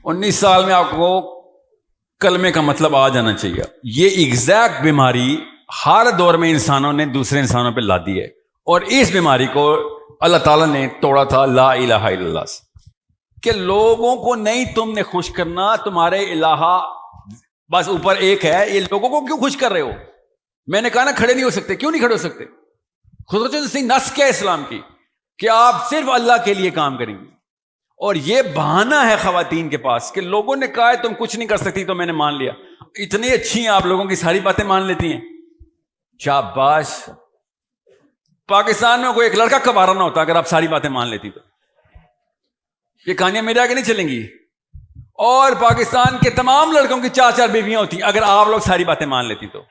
19 سال میں آپ کو کلمے کا مطلب آ جانا چاہیے. یہ ایگزیکٹ بیماری ہر دور میں انسانوں نے دوسرے انسانوں پہ لا دی ہے, اور اس بیماری کو اللہ تعالیٰ نے توڑا تھا لا الہ الا اللہ سے, کہ لوگوں کو نہیں تم نے خوش کرنا, تمہارے الہ بس اوپر ایک ہے, یہ لوگوں کو کیوں خوش کر رہے ہو؟ میں نے کہا نا کھڑے نہیں ہو سکتے. کیوں نہیں کھڑے ہو سکتے؟ خصوصاً نس کیا اسلام کی کہ آپ صرف اللہ کے لیے کام کریں گے. اور یہ بہانہ ہے خواتین کے پاس کہ لوگوں نے کہا ہے تم کچھ نہیں کر سکتی تو میں نے مان لیا. اتنی اچھی ہیں آپ, لوگوں کی ساری باتیں مان لیتی ہیں. شاباش. پاکستان میں کوئی ایک لڑکا کبارہ نہ ہوتا اگر آپ ساری باتیں مان لیتی تو. یہ کہانیاں میرے آگے نہیں چلیں گی. اور پاکستان کے تمام لڑکوں کی 4 بیویاں ہوتی اگر آپ لوگ ساری باتیں مان لیتی تو.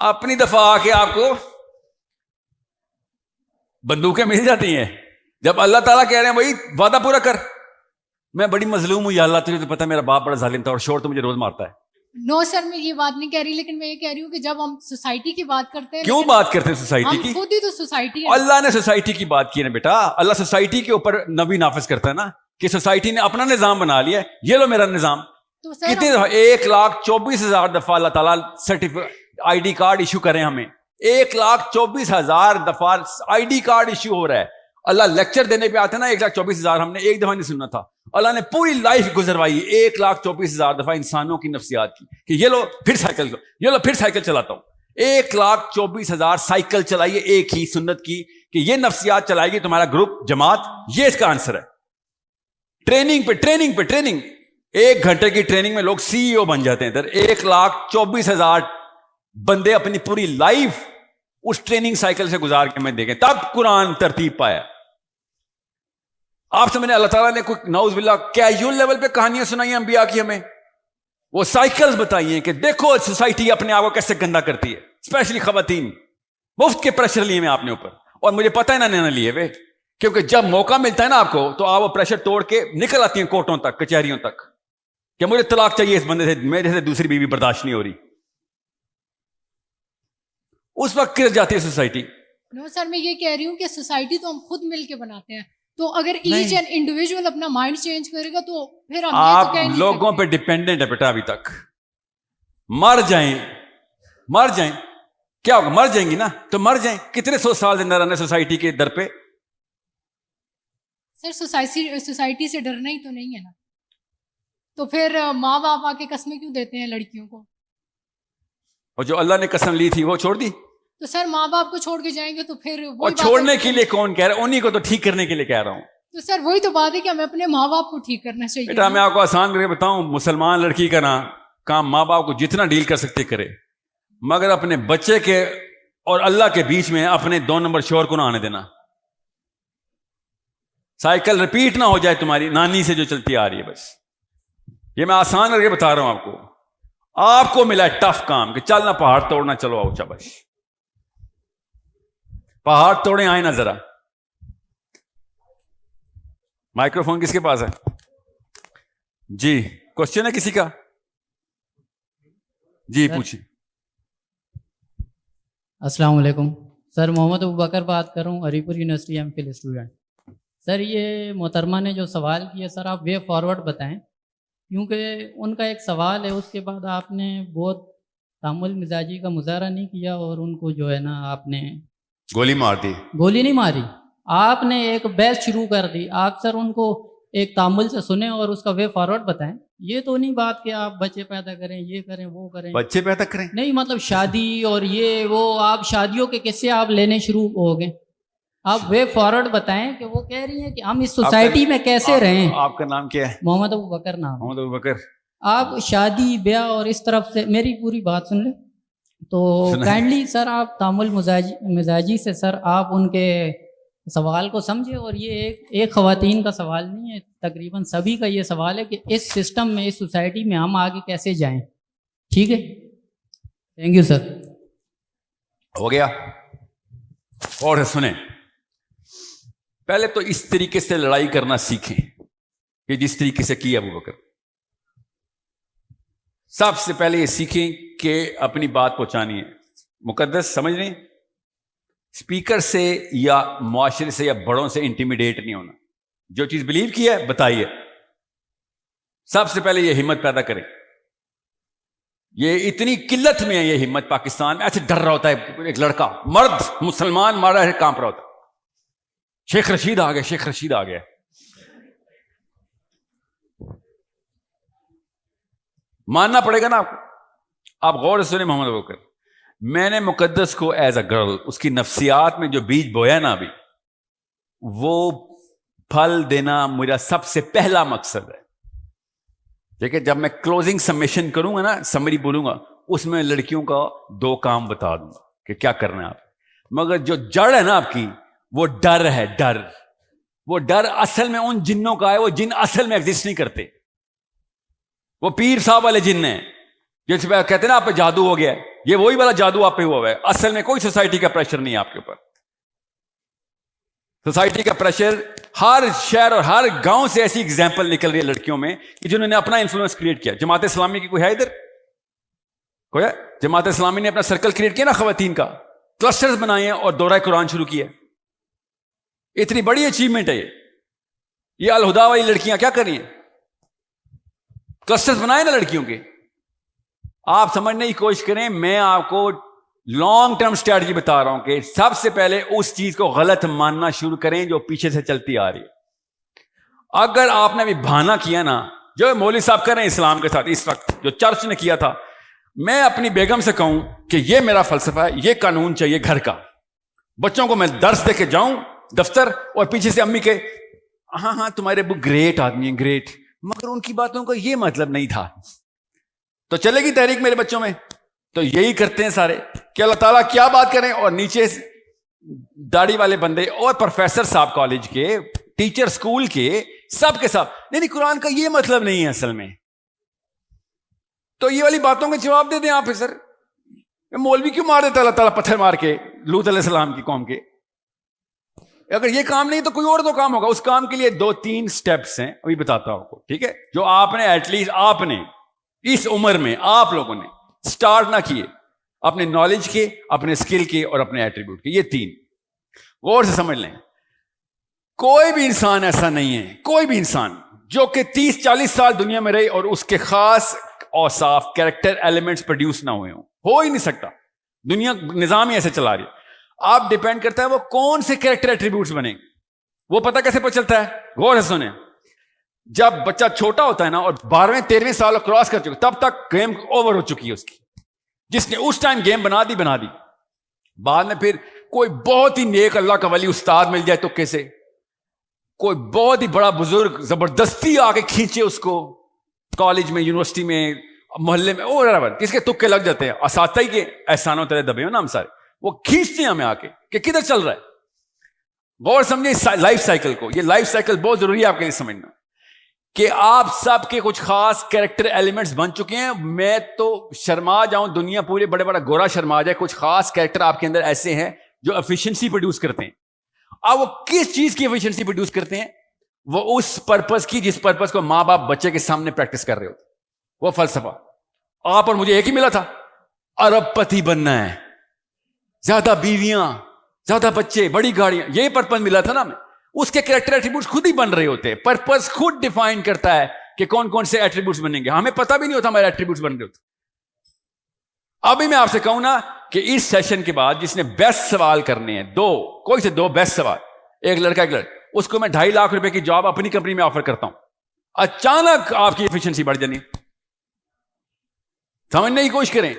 اپنی دفعہ آ کے آپ کو بندوقیں مل جاتی ہیں جب اللہ تعالیٰ کہہ رہے ہیں بھائی وعدہ پورا کر. میں بڑی مظلوم ہوں یا اللہ, تجھے تو پتا میرا باپ بڑا ظالم تھا اور شور تو مجھے روز مارتا ہے. نو سر میں یہ بات نہیں کہہ رہی, لیکن میں یہ کہہ رہی ہوں کہ جب ہم سوسائٹی کی بات کرتے ہیں, کیوں بات کرتے ہیں سوسائٹی کی؟ ہم خود ہی تو سوسائٹی ہے. اللہ نے سوسائٹی کی بات کی ہے بیٹا. اللہ سوسائٹی کے اوپر نبی نافذ کرتا ہے نا کہ سوسائٹی نے اپنا نظام بنا لیا ہے, یہ لو میرا نظام. کتنی دفعہ 1,24,000 دفعہ اللہ تعالیٰ آئی ڈی کارڈ ایشو کریں ہمیں. 1,24,000 دفعہ آئی ڈی کارڈ ایشو ہو رہا ہے. اللہ لیکچر دینے پہ آتے نا 1,24,000 ہم نے ایک دفعہ نہیں سننا تھا. اللہ نے پوری لائف گزروائی 1,24,000 دفعہ انسانوں کی نفسیات کی کہ یہ لو پھر سائیکل, یہ لو پھر سائیکل چلاتا ہوں. 1,24,000 سائیکل چلائیے ایک ہی سنت کی کہ یہ نفسیات چلائے گی تمہارا گروپ جماعت. یہ اس کا آنسر ہے. ٹریننگ پہ ٹریننگ پہ ٹریننگ. 1 گھنٹے کی ٹریننگ میں لوگ CEO بن جاتے ہیں. ادھر 1,24,000 بندے اپنی پوری لائف اس ٹریننگ سائیکل سے گزار کے میں دیکھیں, تب قرآن ترتیب پایا. آپ سمجھیں اللہ تعالیٰ نے کوئی نعوذ باللہ کیجول لیول پہ کہانیاں سنائی انبیاء کی ہمیں, وہ سائیکلز بتائی ہیں کہ دیکھو سوسائٹی اپنے آپ کو کیسے گندا کرتی ہے, اسپیشلی خواتین. مفت کے پریشر لیے میں آپ نے اوپر, اور مجھے پتہ ہے نا نہ لیے ہوئے, کیونکہ جب موقع ملتا ہے نا آپ کو تو آپ وہ پریشر توڑ کے نکل آتی ہیں کورٹوں تک, کچہریوں تک, کہ مجھے طلاق چاہیے اس بندے سے, میرے سے دوسری بیوی برداشت نہیں ہو رہی. اس وقت گر جاتی ہے سوسائٹی. نو سر میں یہ کہہ رہی ہوں کہ سوسائٹی تو ہم خود مل کے بناتے ہیں, تو اگر ایچ اینڈ انڈیویجول اپنا مائنڈ چینج کرے گا تو پھر ہم آپ لوگوں پہ ڈیپینڈنٹ ہے بیٹا. ابھی تک مر جائیں کیا ہوگا؟ مر جائیں گی نا تو مر جائیں. کتنے 100 سال زندہ رہنے سوسائٹی کے در پہ. سر سوسائٹی سے ڈرنا ہی تو نہیں ہے نا, تو پھر ماں باپ آ کے قسمیں کیوں دیتے ہیں لڑکیوں کو؟ اور جو اللہ نے قسم لی تھی وہ چھوڑ دی. تو سر ماں باپ کو چھوڑ کے جائیں گے تو پھر اور چھوڑنے کے لیے کون کہہ رہا ہے؟ انہی کو تو ٹھیک کرنے کے لیے کہہ رہا ہوں. تو سر وہی تو بات ہے کہ ہمیں اپنے ماں باپ کو ٹھیک کرنا چاہیے. بیٹا میں آپ کو آسان کر کے بتاؤں, مسلمان لڑکی کا نا کام ماں باپ کو جتنا ڈیل کر سکتے کرے, مگر اپنے بچے کے اور اللہ کے بیچ میں اپنے 2 نمبر شوہر کو نہ آنے دینا. سائیکل ریپیٹ نہ ہو جائے تمہاری نانی سے جو چلتی آ رہی ہے. بس یہ میں آسان کر کے بتا رہا ہوں آپ کو. آپ کو ملا ہے ٹف کام کہ چلنا پہاڑ توڑنا, چلو آؤ شاباش پہاڑ توڑیں, آئے نا ذرا. مائکرو فون کس کے پاس ہے؟ جی کوشچن ہے کسی کا؟ جی پوچھیں. السلام علیکم سر, محمد ابوبکر بات کر رہا ہوں, ہری پور یونیورسٹی ایم فل اسٹوڈنٹ. سر یہ محترمہ نے جو سوال کیا سر آپ وے فارورڈ بتائیں, کیونکہ ان کا ایک سوال ہے, اس کے بعد آپ نے بہت تعامل مزاجی کا مظاہرہ نہیں کیا اور ان کو جو ہے نا آپ نے گولی مار دی. گولی نہیں ماری, آپ نے ایک بحث شروع کر دی. آپ سر ان کو ایک تعامل سے سنیں اور اس کا وے فارورڈ بتائیں. یہ تو نہیں بات کہ آپ بچے پیدا کریں, یہ کریں وہ کریں. بچے پیدا کریں نہیں, مطلب شادی اور یہ وہ, آپ شادیوں کے قصے آپ لینے شروع ہو گئے. آپ وے فارورڈ بتائیں کہ وہ کہہ رہی ہیں کہ ہم اس سوسائٹی میں کیسے رہیں. آپ کا نام کیا ہے؟ محمد ابوبکر نام. محمد ابوبکر. آپ شادی بیاہ اور اس طرف سے میری پوری بات سن لیں تو کائنڈلی سر آپ تعامل مزاجی سے سر آپ ان کے سوال کو سمجھے. اور یہ ایک خواتین کا سوال نہیں ہے, تقریباً سبھی کا یہ سوال ہے کہ اس سسٹم میں, اس سوسائٹی میں ہم آگے کیسے جائیں. ٹھیک ہے, تھینک یو سر. ہو گیا. اور سنیں, پہلے تو اس طریقے سے لڑائی کرنا سیکھیں کہ جس طریقے سے کیا ابوبکر. سب سے پہلے یہ سیکھیں کہ اپنی بات پہنچانی ہے. مقدس سمجھ رہے ہیں, اسپیکر سے یا معاشرے سے یا بڑوں سے انٹیمیڈیٹ نہیں ہونا. جو چیز بلیو کی ہے بتائیے. سب سے پہلے یہ ہمت پیدا کریں. یہ اتنی قلت میں ہے یہ ہمت پاکستان میں. ایسے ڈر رہا ہوتا ہے ایک لڑکا مرد مسلمان مارا ہے کانپ رہا ہوتا ہے. شیخ رشید آ گیا, شیخ رشید آ گیا. ماننا پڑے گا نا آپ کو. آپ غور سے سنیں محمد ابوبکر, میں نے مقدس کو ایز اے گرل اس کی نفسیات میں جو بیج بویا نا ابھی, وہ پھل دینا میرا سب سے پہلا مقصد ہے. دیکھیں جب میں کلوزنگ سمیشن کروں گا نا, سمری بولوں گا, اس میں لڑکیوں کا 2 کام بتا دوں گا کہ کیا کرنا ہے آپ. مگر جو جڑ ہے نا آپ کی, وہ ڈر ہے. ڈر, وہ ڈر اصل میں ان جنوں کا ہے. وہ جن اصل میں ایگزسٹ نہیں کرتے. وہ پیر صاحب والے جن ہیں جس پہ کہتے ہیں نا آپ پہ جادو ہو گیا ہے, یہ وہی والا جادو آپ پہ ہوا ہے. اصل میں کوئی سوسائٹی کا پریشر نہیں ہے آپ کے اوپر. سوسائٹی کا پریشر ہر شہر اور ہر گاؤں سے ایسی ایگزامپل نکل رہی ہے لڑکیوں میں کہ جنہوں نے اپنا انفلوئنس کریٹ کیا. جماعت اسلامی کی کوئی ہے ادھر؟ کوئی ہے؟ جماعت اسلامی نے اپنا سرکل کریٹ کیا نا خواتین کا, کلسٹرز بنائے ہیں اور دورہ قرآن شروع کیا. اتنی بڑی اچیومنٹ ہے یہ الہدا والی لڑکیاں کیا کر رہی ہیں؟ کلسٹرز بنائے نا لڑکیوں کے. آپ سمجھنے کی کوشش کریں, میں آپ کو لانگ ٹرم اسٹریٹجی بتا رہا ہوں کہ سب سے پہلے اس چیز کو غلط ماننا شروع کریں جو پیچھے سے چلتی آ رہی ہے. اگر آپ نے ابھی بہانا کیا نا, جو مولوی صاحب کر رہے ہیں اسلام کے ساتھ اس وقت, جو چرچ نے کیا تھا, میں اپنی بیگم سے کہوں کہ یہ میرا فلسفہ ہے, یہ قانون چاہیے گھر کا. بچوں کو میں درس دے کے جاؤں دفتر, اور پیچھے سے امی کے ہاں ہاں تمہارے ابو گریٹ آدمی ہیں گریٹ, مگر ان کی باتوں کا یہ مطلب نہیں تھا. تو چلے گی تحریک میرے بچوں میں؟ تو یہی کرتے ہیں سارے کہ اللہ تعالیٰ کیا بات کریں, اور نیچے داڑھی والے بندے اور پروفیسر صاحب کالج کے, ٹیچر سکول کے, سب کے سب نہیں قرآن کا یہ مطلب نہیں ہے اصل میں. تو یہ والی باتوں کے جواب دے دیں آپ. سر مولوی کیوں مار دیتا اللہ تعالیٰ پتھر مار کے لوط علیہ السلام کی قوم کے؟ اگر یہ کام نہیں تو کوئی اور 2 کام ہوگا. اس کام کے لیے 2-3 سٹیپس ہیں, ابھی بتاتا ہوں آپ کو, ٹھیک ہے, جو آپ نے ایٹ لیسٹ آپ نے اس عمر میں آپ لوگوں نے سٹارٹ نہ کیے, اپنے نالج کے, اپنے اسکل کے, اور اپنے ایٹریبیوٹ کے. یہ 3 غور سے سمجھ لیں. کوئی بھی انسان ایسا نہیں ہے, کوئی بھی انسان جو کہ 30-40 سال دنیا میں رہے اور اس کے خاص اوصاف کیریکٹر ایلیمنٹس پروڈیوس نہ ہوئے ہوں. ہو ہی نہیں سکتا. دنیا نظام ہی ایسے چلا رہی ہے. آپ ڈیپینڈ کرتا ہے وہ کون سے کیریکٹر ایٹریبیوٹس بنے. وہ پتہ کیسے پتہ چلتا ہے؟ غور سے سنیں. جب بچہ چھوٹا ہوتا ہے نا اور 12ویں-13ویں سال کراس کر چکا, تب تک گیم اوور ہو چکی ہے اس کی. جس نے اس ٹائم گیم بنا دی. بعد میں پھر کوئی بہت ہی نیک اللہ کا ولی استاد مل جائے تکے سے, کوئی بہت ہی بڑا بزرگ زبردستی آ کے کھینچے اس کو, کالج میں, یونیورسٹی میں, محلے میں, اور کس کے تکے لگ جاتے ہیں. اساتذہ کے احسانوں تیرے دبے ہو نا ہم سارے, وہ کھینچتے ہیں ہمیں آ کے کہ کدھر چل رہا ہے. غور سمجھیں لائف سائیکل کو. یہ لائف سائیکل بہت ضروری ہے آپ کے لیے سمجھنا کہ آپ سب کے کچھ خاص کیریکٹر ایلیمنٹس بن چکے ہیں. میں تو شرما جاؤں, دنیا پورے بڑے بڑا گورا شرما جائے, کچھ خاص کیریکٹر آپ کے اندر ایسے ہیں جو ایفیشنسی پروڈیوس کرتے ہیں. اب وہ کس چیز کی ایفیشنسی پروڈیوس کرتے ہیں؟ وہ اس پرپز کی جس پرپز کو ماں باپ بچے کے سامنے پریکٹس کر رہے ہوتے. وہ فلسفہ آپ اور مجھے ایک ہی ملا تھا, ارب پتی بننا ہے, زیادہ بیویاں, زیادہ بچے, بڑی گاڑیاں. یہی پرپز ملا تھا نا ہمیں. اس کے کریکٹر ایٹریبیوٹس خود ہی بن رہے ہوتے ہیں. پرپز خود ڈیفائن کرتا ہے کہ کون کون سے ایٹریبیوٹس بنیں گے. ہمیں پتہ بھی نہیں ہوتا ہمارے ایٹریبیوٹس بن رہے ہوتے. ابھی میں آپ سے کہوں نا کہ اس سیشن کے بعد جس نے بیسٹ سوال کرنے ہیں, 2 کوئی سے 2 بیسٹ سوال, ایک لڑکا ایک لڑکی, اس کو میں 2.5 لاکھ روپے کی جاب اپنی کمپنی میں آفر کرتا ہوں. اچانک آپ کی ایفیشنسی بڑھ جانی. سمجھنے کی کوشش کریں.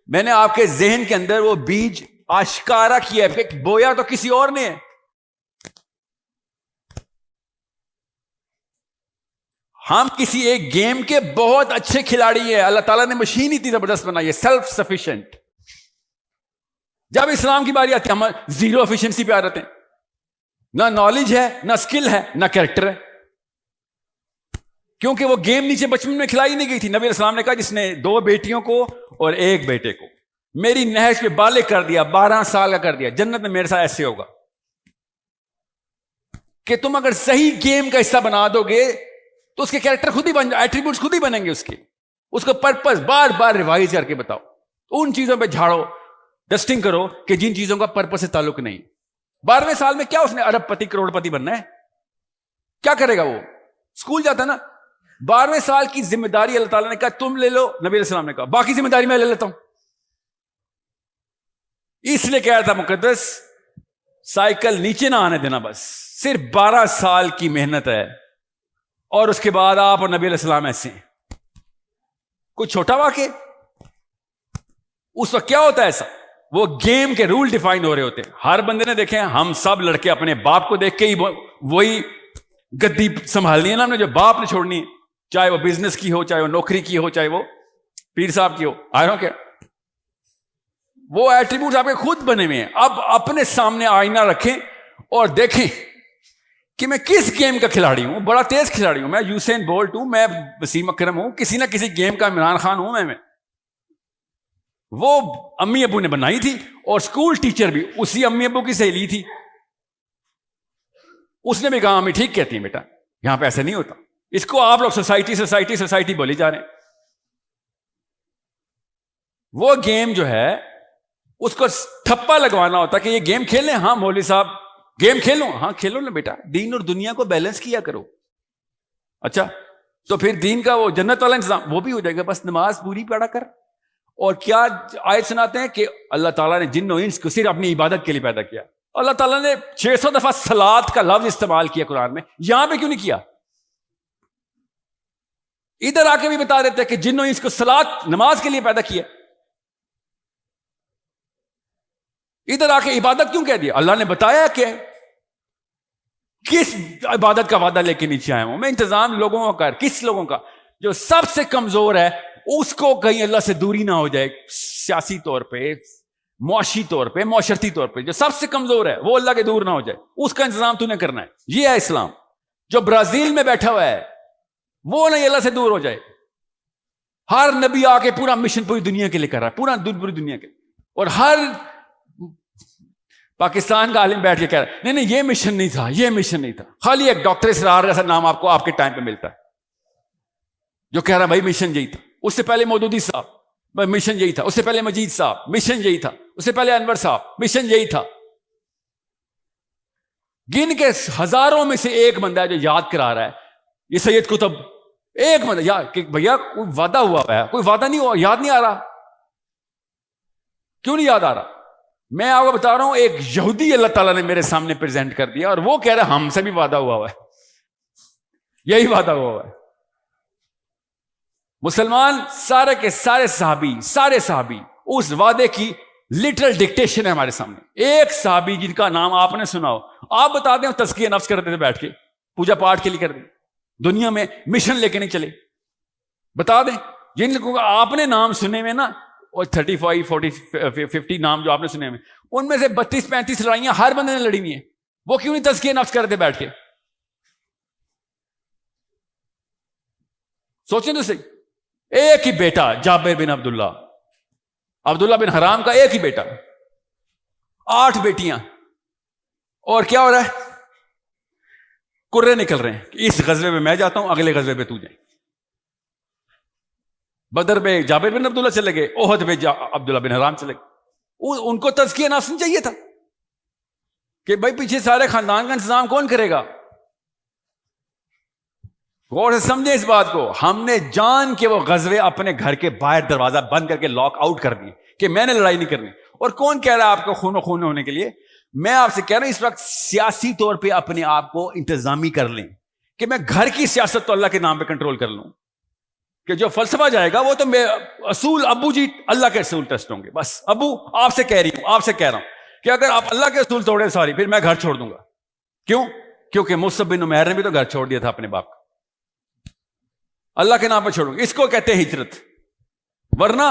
میں نے آپ کے ذہن کے اندر وہ بیج آشکارا کیا ہے, بویا تو کسی اور نے ہے. ہم کسی ایک گیم کے بہت اچھے کھلاڑی ہیں. اللہ تعالیٰ نے مشین اتنی زبردست بنائی ہے, سیلف سفیشینٹ. جب اسلام کی باری آتی ہے ہم 0 ایفیشنسی پہ آ جاتے ہیں. نہ نالج ہے, نہ اسکل ہے, نہ کیریکٹر ہے. کیونکہ وہ گیم نیچے بچپن میں کھلائی نہیں گئی تھی. نبی علیہ السلام نے کہا جس نے 2 بیٹیوں کو اور 1 بیٹے کو میری نہج پہ بالغ کر دیا, 12 سال کا کر دیا, جنت میں میرے ساتھ ایسے ہوگا. کہ تم اگر صحیح گیم کا حصہ بنا دو گے تو اس کے کیریکٹر خود ہی بن جائے, ایٹریبیوٹس خود ہی بنیں گے اس کے. اس کو پرپز بار بار ریوائز کر کے بتاؤ. ان چیزوں پہ جھاڑو, ڈسٹنگ کرو کہ جن چیزوں کا پرپز سے تعلق نہیں. 12ویں سال میں کیا اس نے ارب پتی کروڑ پتی بننا ہے؟ کیا کرے گا وہ؟ اسکول جاتا ہے نا. 12ویں سال کی ذمہ داری اللہ تعالیٰ نے کہا تم لے لو, نبی علیہ السلام نے کہا باقی ذمہ داری میں لے لیتا ہوں. اس لیے کہا تھا مقدس سائیکل نیچے نہ آنے دینا, بس صرف 12 سال کی محنت ہے اور اس کے بعد آپ اور نبی علیہ السلام ایسے ہیں. کوئی چھوٹا واقع اس وقت کیا ہوتا ہے ایسا, وہ گیم کے رول ڈیفائن ہو رہے ہوتے ہیں. ہر بندے نے دیکھے ہیں, ہم سب لڑکے اپنے باپ کو دیکھ کے ہی وہی گدی سنبھالنی ہے نا ہم نے, جو باپ نے چھوڑنی ہے, چاہے وہ بزنس کی ہو, چاہے وہ نوکری کی ہو, چاہے وہ پیر صاحب کی ہو. آئی نو کیا وہ ایٹریبیوٹس آپ کے خود بنے ہوئے ہیں. اب اپنے سامنے آئینہ رکھیں اور دیکھیں کہ میں کس گیم کا کھلاڑی ہوں. بڑا تیز کھلاڑی ہوں میں, یوسین بولٹ ہوں میں, وسیم اکرم ہوں, کسی نہ کسی گیم کا عمران خان ہوں میں. وہ امی ابو نے بنائی تھی, اور اسکول ٹیچر بھی اسی امی ابو کی سہیلی تھی. اس نے بھی کہا امی ٹھیک کہتی ہیں بیٹا, یہاں پہ ایسا نہیں ہوتا. اس کو آپ لوگ سوسائٹی سوسائٹی سوسائٹی بولی جا رہے ہیں. وہ گیم جو ہے اس کو ٹھپا لگوانا ہوتا کہ یہ گیم کھیلیں. ہاں مولوی صاحب گیم کھیلو, ہاں کھیلو نا بیٹا, دین اور دنیا کو بیلنس کیا کرو. اچھا تو پھر دین کا وہ جنت والا انتظام وہ بھی ہو جائے گا, بس نماز پوری پڑھا کر. اور کیا آیت سناتے ہیں کہ اللہ تعالیٰ نے جن و انس کو صرف اپنی عبادت کے لیے پیدا کیا. اللہ تعالیٰ نے 600 دفعہ صلاۃ کا لفظ استعمال کیا قرآن میں, یہاں پہ کیوں نہیں کیا؟ ادھر آ کے بھی بتا دیتے ہیں کہ جن و انس کو صلاۃ نماز کے لیے پیدا کیا. ادھر آ کے عبادت کیوں کہہ دیا؟ اللہ نے بتایا کہ کس عبادت کا وعدہ لے کے نیچے آیا ہوں میں. انتظام لوگوں کا کر, کس لوگوں کا؟ جو سب سے کمزور ہے اس کو کہیں اللہ سے دوری نہ ہو جائے, سیاسی طور پہ, معاشی طور پہ, معاشرتی طور پہ. جو سب سے کمزور ہے وہ اللہ کے دور نہ ہو جائے, اس کا انتظام تو نے کرنا ہے. یہ ہے اسلام. جو برازیل میں بیٹھا ہوا ہے وہ نہیں اللہ سے دور ہو جائے. ہر نبی آ کے پورا مشن پوری دنیا کے لیے کر رہا ہے, پوری دنیا کے لیے. اور ہر پاکستان کا عالم بیٹھ کے کہہ رہا ہے نہیں یہ مشن نہیں تھا, یہ مشن نہیں تھا. خالی ایک ڈاکٹر اسرار جیسا نام آپ کو آپ کے ٹائم پہ ملتا ہے جو کہہ رہا ہے بھائی مشن یہی تھا. اس سے پہلے مودودی صاحب مشن یہی تھا, اس سے پہلے مجید صاحب مشن یہی تھا, اس سے پہلے انور صاحب مشن یہی تھا. گن کے ہزاروں میں سے ایک بندہ ہے جو یاد کرا رہا ہے. یہ سید قطب ایک بندہ یاد کہ بھیا کوئی وعدہ ہوا ہے, کوئی وعدہ نہیں ہوا, یاد نہیں آ رہا. کیوں نہیں یاد آ رہا؟ میں آپ کو بتا رہا ہوں ایک یہودی اللہ تعالیٰ نے میرے سامنے پریزنٹ کر دیا اور وہ کہہ رہا ہے ہم سے بھی وعدہ ہوا ہے, یہی وعدہ ہوا ہے. مسلمان سارے کے سارے صحابی اس وعدے کی لٹرل ڈکٹیشن ہے ہمارے سامنے. ایک صحابی جن کا نام آپ نے سنا ہو, آپ بتا دیں تزکیہ نفس کرتے تھے بیٹھ کے, پوجا پاٹ کے لیے کر دیں, دنیا میں مشن لے کے نہیں چلے. بتا دیں جن لوگوں کا آپ نے نام سنے ہوئے نا, اور 35 40 50 نام جو آپ نے سنے ہوئے, ان میں سے 32-35 لڑائیاں ہر بندے نے لڑی ہوئی ہیں. وہ کیوں نہیں تزکیہ نفس کرتے بیٹھ کے؟ سوچیں تو صحیح. ایک ہی بیٹا جابر بن عبداللہ بن حرام کا ایک ہی بیٹا, 8 بیٹیاں, اور کیا ہو رہا ہے؟ کرے نکل رہے ہیں کہ اس غزوے میں میں جاتا ہوں, اگلے غزوے پہ تو جائیں. بدر میں جابر بن عبداللہ چلے گئے, احد میں عبداللہ بن حرام چلے گئے. ان کو تزکیہ نفس نہیں چاہیے تھا کہ بھائی پیچھے سارے خاندان کا انتظام کون کرے گا؟ غور سے سمجھیں اس بات کو. ہم نے جان کے وہ غزوے اپنے گھر کے باہر دروازہ بند کر کے لاک آؤٹ کر دیے کہ میں نے لڑائی نہیں کرنی. اور کون کہہ رہا ہے آپ کو خون و خون ہونے کے لیے؟ میں آپ سے کہہ رہا ہوں اس وقت سیاسی طور پہ اپنے آپ کو انتظامی کر لیں کہ میں گھر کی سیاست تو اللہ کے نام پہ کنٹرول کر لوں, کہ جو فلسفہ جائے گا وہ تو میں اصول ابو جی اللہ کے اصول ٹیسٹ ہوں گے. بس ابو آپ سے کہہ رہا ہوں کہ اگر آپ اللہ کے اصول توڑے سوری پھر میں گھر چھوڑ دوں گا. کیوں؟ کیونکہ مصعب بن عمیر نے بھی تو گھر چھوڑ دیا تھا اپنے باپ کا. اللہ کے نام پہ چھوڑوں گا, اس کو کہتے ہیں ہجرت. ورنہ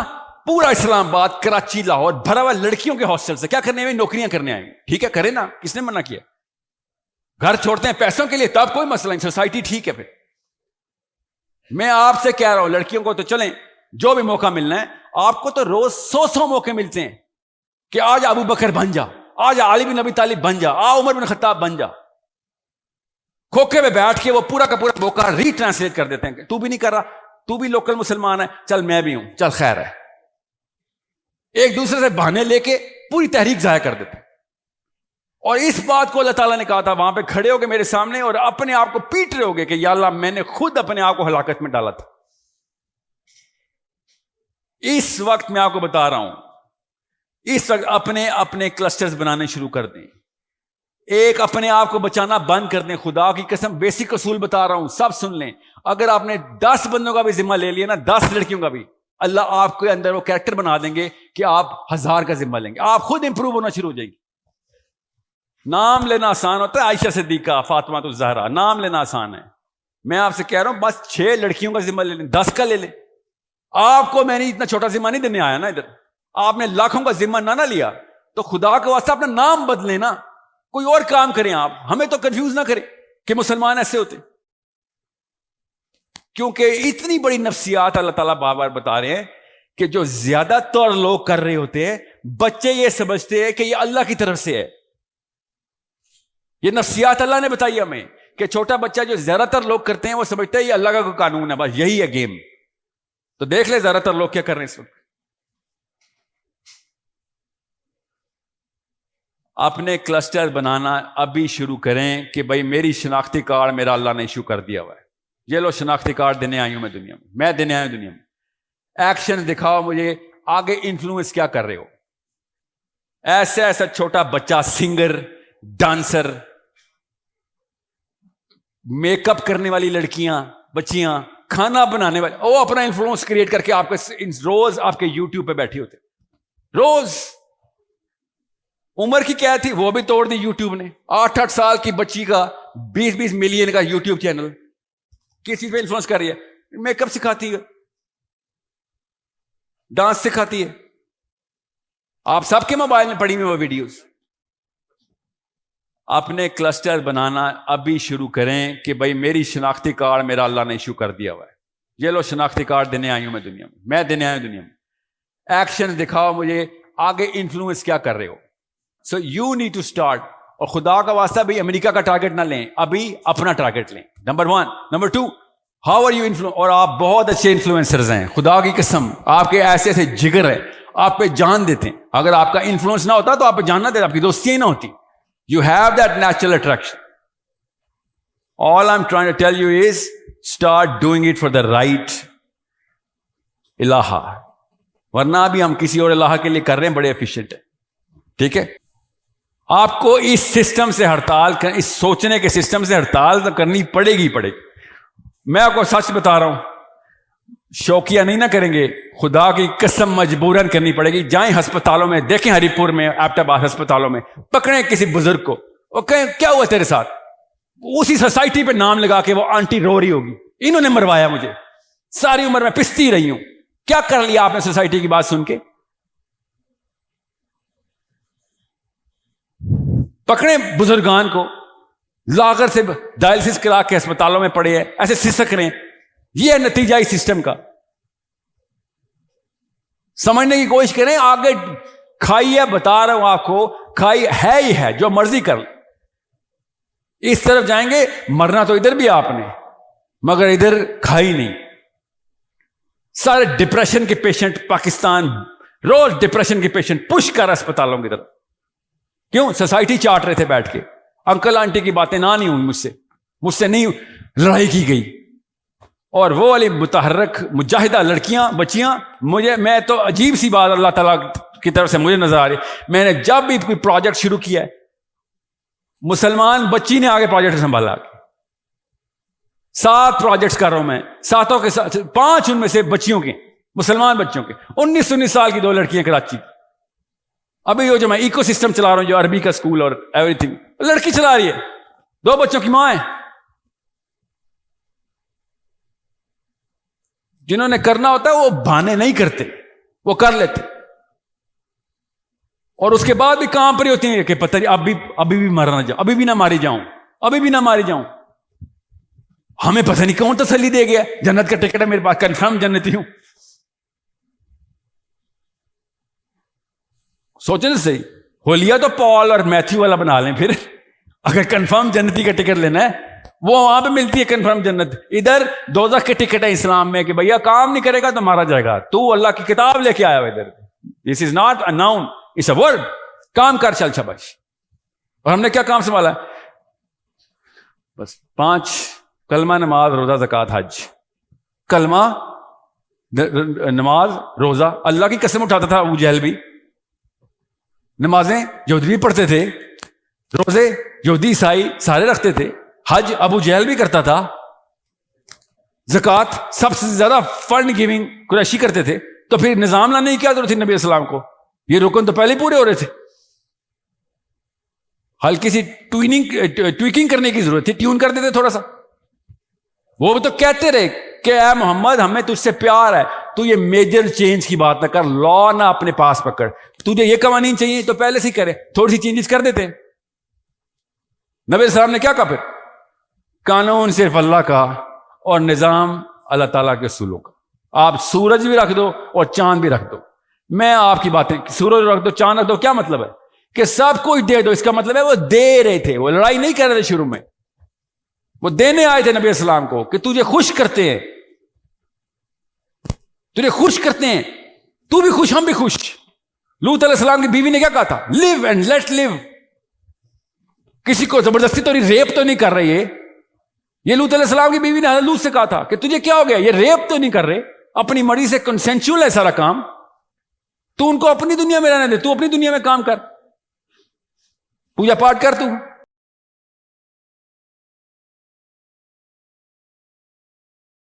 پورا اسلام آباد, کراچی, لاہور بھرا ہوا لڑکیوں کے ہاسٹل سے. کیا کرنے آئے؟ نوکریاں کرنے آئے. ٹھیک ہے کرے نا, کس نے منع کیا؟ گھر چھوڑتے ہیں پیسوں کے لیے, تب کوئی مسئلہ نہیں, سوسائٹی ٹھیک ہے. پھر میں آپ سے کہہ رہا ہوں لڑکیوں کو تو چلیں, جو بھی موقع ملنا ہے آپ کو, تو روز 100 موقع ملتے ہیں کہ آج ابو بکر بن جا, آج علی بن ابی طالب بن جا, عمر بن خطاب بن جا. کھوکھے میں بیٹھ کے وہ پورا کا پورا موقع ری ٹرانسلیٹ کر دیتے ہیں کہ تو بھی نہیں کر رہا, تو بھی لوکل مسلمان ہے, چل میں بھی ہوں, چل خیر ہے. ایک دوسرے سے بہانے لے کے پوری تحریک ضائع کر دیتے ہیں. اور اس بات کو اللہ تعالیٰ نے کہا تھا وہاں پہ کھڑے ہو کے میرے سامنے اور اپنے آپ کو پیٹ رہے ہوگے کہ یا اللہ میں نے خود اپنے آپ کو ہلاکت میں ڈالا تھا. اس وقت میں آپ کو بتا رہا ہوں, اس وقت اپنے اپنے کلسٹرز بنانے شروع کر دیں. ایک اپنے آپ کو بچانا بند کر دیں. خدا کی قسم بیسک اصول بتا رہا ہوں, سب سن لیں. اگر آپ نے 10 بندوں کا بھی ذمہ لے لیا نا, 10 لڑکیوں کا بھی, اللہ آپ کے اندر وہ کریکٹر بنا دیں گے کہ آپ 1000 کا ذمہ لیں گے. آپ خود امپروو ہونا شروع ہو جائیں گے. نام لینا آسان ہوتا ہے, عائشہ صدیقہ, فاطمہ الزہرا, نام لینا آسان ہے. میں آپ سے کہہ رہا ہوں بس 6 لڑکیوں کا ذمہ لے لیں, 10 کا لے لیں. آپ کو میں نے اتنا چھوٹا ذمہ نہیں دینے آیا نا ادھر. آپ نے لاکھوں کا ذمہ نہ لیا تو خدا کے واسطے اپنا نام بدلیں نا, کوئی اور کام کریں. آپ ہمیں تو کنفیوز نہ کریں کہ مسلمان ایسے ہوتے, کیونکہ اتنی بڑی نفسیات اللہ تعالیٰ بار بار بتا رہے ہیں کہ جو زیادہ تر لوگ کر رہے ہوتے ہیں, بچے یہ سمجھتے ہیں کہ یہ اللہ کی طرف سے ہے. یہ نفسیات اللہ نے بتائی ہمیں کہ چھوٹا بچہ جو زیادہ تر لوگ کرتے ہیں وہ سمجھتے ہیں یہ اللہ کا کوئی قانون ہے, بس یہی ہے گیم. تو دیکھ لیں زیادہ تر لوگ کیا کر رہے ہیں اس وقت. اپنے کلسٹر بنانا ابھی شروع کریں کہ بھائی میری شناختی کارڈ میرا اللہ نے ایشو کر دیا ہوا ہے. یہ لو شناختی کارڈ دینے آئی ہوں میں دنیا میں دینے آیا ہوں دنیا میں. ایکشن دکھاؤ مجھے آگے انفلوئنس کیا کر رہے ہو. ایسا چھوٹا بچہ سنگر, ڈانسر, میک اپ کرنے والی لڑکیاں, بچیاں, کھانا بنانے والے, وہ اپنا انفلوئنس کریٹ کر کے آپ کے روز آپ کے یوٹیوب پہ بیٹھے ہوتے. روز عمر کی کیا تھی وہ بھی توڑ دی یوٹیوب نے. 8 سال کی بچی کا 20 ملین کا یوٹیوب چینل کس چیز پہ انفلوئنس کر رہی ہے؟ میک اپ سکھاتی ہے, ڈانس سکھاتی ہے. آپ سب کے موبائل میں پڑی ہوئی وہ ویڈیوز. اپنے کلسٹر بنانا ابھی شروع کریں کہ بھائی میری شناختی کارڈ میرا اللہ نے ایشو کر دیا ہوا ہے. یہ لو شناختی کارڈ دینے آئی ہوں میں دنیا میں دینے آیا ہوں دنیا میں. ایکشن دکھاؤ مجھے آگے انفلوئنس کیا کر رہے ہو. So you need to start. اور خدا کا واسطہ بھی امریکہ کا ٹارگیٹ نہ لیں, ابھی اپنا ٹارگیٹ لیں. Number 1. Number 2, how are you influence. اور آپ بہت اچھے انفلوئنسرز ہیں, خدا کی قسم آپ کے ایسے جگر ہے, آپ پہ جان دیتے ہیں. اگر آپ کا انفلوئنس نہ ہوتا تو آپ پہ جان نہ دیتے, آپ کی دوستیاں ہی نہ ہوتی. You have that natural attraction. All I'm trying to tell you is start doing it for the right الہا. ورنہ ابھی ہم کسی اور الہا کے لیے کر رہے ہیں, بڑے ایفیشینٹ ہیں. ٹھیک ہے, آپ کو اس سسٹم سے ہڑتال, اس سوچنے کے سسٹم سے ہڑتال تو کرنی پڑے گی. میں آپ کو سچ بتا رہا ہوں, شوقیہ نہیں نہ کریں گے, خدا کی قسم مجبوراً کرنی پڑے گی. جائیں ہسپتالوں میں, دیکھیں ہری پور میں, ایبٹ آباد ہسپتالوں میں, پکڑیں کسی بزرگ کو اور کہیں کیا ہوا تیرے ساتھ. اسی سوسائٹی پہ نام لگا کے وہ آنٹی رو رہی ہوگی, انہوں نے مروایا مجھے, ساری عمر میں پستی رہی ہوں. کیا کر لیا آپ نے سوسائٹی کی بات سن کے؟ پکڑیں بزرگان کو, لاغر سے ڈائلسس کرا کے ہسپتالوں میں پڑے ہیں, ایسے سسک رہے ہیں. یہ ہے نتیجہ اس سسٹم کا. سمجھنے کی کوشش کریں. آگے کھائی ہے, بتا رہا ہوں آپ کو, کھائی ہے ہی ہے, جو مرضی کر لیں. اس طرف جائیں گے, مرنا تو ادھر بھی آپ نے, مگر ادھر کھائی نہیں. سارے ڈپریشن کے پیشنٹ پاکستان, روز ڈپریشن کے پیشنٹ پش کر اسپتالوں کی طرف. کیوں؟ سوسائٹی چاٹ رہے تھے بیٹھ کے. انکل آنٹی کی باتیں نہ نہیں ہوئی مجھ سے نہیں لڑائی کی گئی. اور وہ والی متحرک مجاہدہ لڑکیاں, بچیاں, میں تو عجیب سی بات اللہ تعالیٰ کی طرف سے مجھے نظر آ رہی. میں نے جب بھی کوئی پروجیکٹ شروع کیا ہے, مسلمان بچی نے آگے پروجیکٹ سنبھالا. 7 پروجیکٹس کر رہا ہوں میں, 7 کے ساتھ 5 ان میں سے بچیوں کے, مسلمان بچوں کے. 19 سال کی 2 لڑکیاں کراچی. ابھی جو میں ایکو سسٹم چلا رہا ہوں, جو عربی کا اسکول اور ایوری تھنگ, لڑکی چلا رہی ہے, 2 بچوں کی ماں ہے. جنہوں نے کرنا ہوتا ہے وہ بہانے نہیں کرتے, وہ کر لیتے. اور اس کے بعد بھی کام پر ہوتی ہیں کہ پتہ نہیں ابھی بھی مرنا جاؤں, ابھی بھی نہ ماری جاؤں, ابھی بھی نہ ماری جاؤں. ہمیں پتہ نہیں کون تسلی دے گیا, جنت کا ٹکٹ ہے میرے پاس, کنفرم جنتی ہوں. سوچیں نا صحیح, ہولیا تو پال اور میتھیو والا بنا لیں. پھر اگر کنفرم جنتی کا ٹکٹ لینا ہے, وہ وہاں پہ ملتی ہے کنفرم جنت. ادھر دوزخ کے ٹکٹ ہے اسلام میں کہ بھیا کام نہیں کرے گا تو مارا جائے گا. تو اللہ کی کتاب لے کے آیا ہوا ادھر. This is not a noun, it's a word. کام کر, چل شاباش. اور ہم نے کیا کام سنبھالا ہے؟ بس 5 کلمہ، نماز، روزہ، زکوٰۃ، حج. کلمہ، نماز، روزہ. اللہ کی قسم اٹھاتا تھا ابو جہل بھی. نمازیں یہودی بھی پڑھتے تھے، روزے یہودی عیسائی سارے رکھتے تھے، حج ابو جہل بھی کرتا تھا، زکوٰۃ سب سے زیادہ فنڈ گیونگ قریشی کرتے تھے. تو پھر نظام لانے کی کیا ضرورت تھی نبی علیہ السلام کو؟ یہ رکن تو پہلے ہی پورے ہو رہے تھے. ہلکی سی ٹویکنگ کرنے کی ضرورت تھی، ٹیون کر دیتے تھوڑا سا. وہ بھی تو کہتے رہے کہ اے محمد ہمیں تجھ سے پیار ہے، تو یہ میجر چینج کی بات نہ کر، لا نہ اپنے پاس پکڑ. تجھے یہ قوانین چاہیے تو پہلے سے ہی کرے، تھوڑی سی چینجز کر دیتے. نبی علیہ السلام نے کیا کہا پھر؟ قانون صرف اللہ کا اور نظام اللہ تعالیٰ کے اصولوں کا. آپ سورج بھی رکھ دو اور چاند بھی رکھ دو. میں آپ کی باتیں، سورج رکھ دو، چاند رکھ دو، کیا مطلب ہے؟ کہ سب کچھ دے دو. اس کا مطلب ہے وہ دے رہے تھے، وہ لڑائی نہیں کر رہے تھے شروع میں، وہ دینے آئے تھے نبی علیہ السلام کو کہ تجھے خوش کرتے ہیں، تجھے خوش کرتے ہیں، تو بھی خوش ہم بھی خوش. لوط علیہ السلام کی بیوی نے کیا کہا تھا؟ لیو اینڈ لیٹ لیو. کسی کو زبردستی تو نہیں، ریپ تو نہیں کر رہے. یہ لوط علیہ السلام کی بیوی نے حضرت لوط سے کہا تھا کہ تجھے کیا ہو گیا، یہ ریپ تو نہیں کر رہے، اپنی مرضی سے کنسینچول ہے سارا کام، تو ان کو اپنی دنیا میں رہنے دے، تو اپنی دنیا میں کام کر، پوجا پاٹ کر تو.